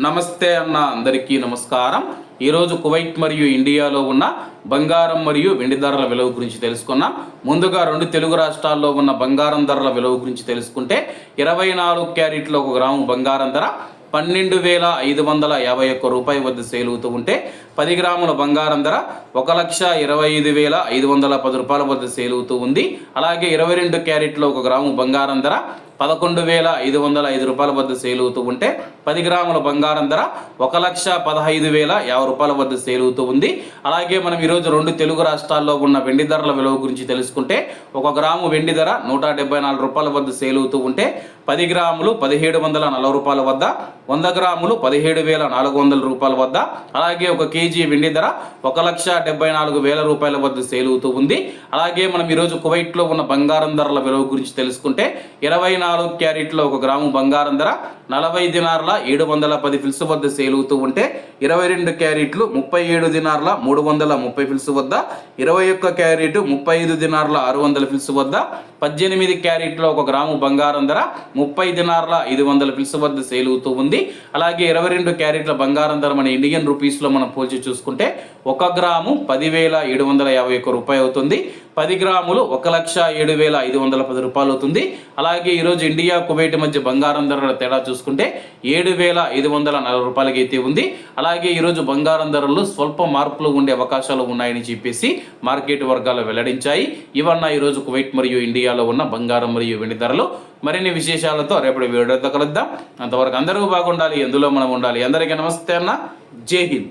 నమస్తే అన్న అందరికీ నమస్కారం. ఈరోజు కువైట్ మరియు ఇండియాలో ఉన్న బంగారం మరియు వెండి ధరల విలువ గురించి తెలుసుకున్నాం. ముందుగా రెండు తెలుగు రాష్ట్రాల్లో ఉన్న బంగారం ధరల విలువ గురించి తెలుసుకుంటే 24 క్యారెట్ల 1 గ్రాము బంగారం ధర 12,551 రూపాయల వద్ద సేల్ అవుతూ ఉంటే 10 గ్రాముల బంగారం ధర 1,25,510 రూపాయల వద్ద సేల్ అవుతూ ఉంది. అలాగే 22 క్యారెట్ల 1 గ్రాము బంగారం ధర 11,505 రూపాయల వద్ద సేల్ అవుతూ ఉంటే 10 గ్రాముల బంగారం ధర 1,15,050 రూపాయల వద్ద సేల్ అవుతూ ఉంది. అలాగే మనం ఈరోజు రెండు తెలుగు రాష్ట్రాల్లో ఉన్న వెండి ధరల విలువ గురించి తెలుసుకుంటే 1 గ్రాము వెండి ధర 174 రూపాయల వద్ద సేల్ అవుతూ ఉంటే 10 గ్రాములు 1,740 రూపాయల వద్ద, 100 గ్రాములు 17,400 రూపాయల వద్ద, అలాగే 1 కేజీ వెండి ధర 1,74,000 రూపాయల వద్ద సేల్ అవుతూ ఉంది. అలాగే మనం ఈరోజు కువైట్లో ఉన్న బంగారం ధరల విలువ గురించి తెలుసుకుంటే 24 క్యారెట్ల 1 గ్రాము బంగారం ధర 40 దినార్ల 710 ఫిల్స్ వద్ద సేల్ అవుతూ ఉంటే 22 క్యారెట్లు 37 దినార్ల 330 ఫిల్స్ వద్ద, 21 క్యారెట్ 35 దినార్ల 600 ఫిల్స్ వద్ద, 18 క్యారెట్ల 1 గ్రాము బంగారం ధర 30 దినార్ల 500 ఫిల్స్ వద్ద సేల్ అవుతూ ఉంది. అలాగే 22 క్యారెట్ల బంగారం ధర మన ఇండియన్ రూపీస్లో మనం పోల్చి చూసుకుంటే 1 గ్రాము 10,751 రూపాయలు అవుతుంది. 10 గ్రాములు 1,07,510 రూపాయలు అవుతుంది. అలాగే ఈరోజు ఇండియా కువైట్ మధ్య బంగారం ధరల తేడా చూసుకుంటే 7,540 రూపాయలకి అయితే ఉంది. అలాగే ఈరోజు బంగారం ధరల్లో స్వల్ప మార్పులు ఉండే అవకాశాలు ఉన్నాయని చెప్పేసి మార్కెట్ వర్గాలు వెల్లడించాయి. ఇవన్న ఈరోజు కువైట్ మరియు ఇండియాలో ఉన్న బంగారం మరియు వెండి ధరలు. మరిన్ని విశేషాలతో రేపటి వీడియోతో కలుద్దాం. అంతవరకు అందరూ బాగుండాలి, ఎందులో మనం ఉండాలి. అందరికీ నమస్తే అన్న, జై హింద్.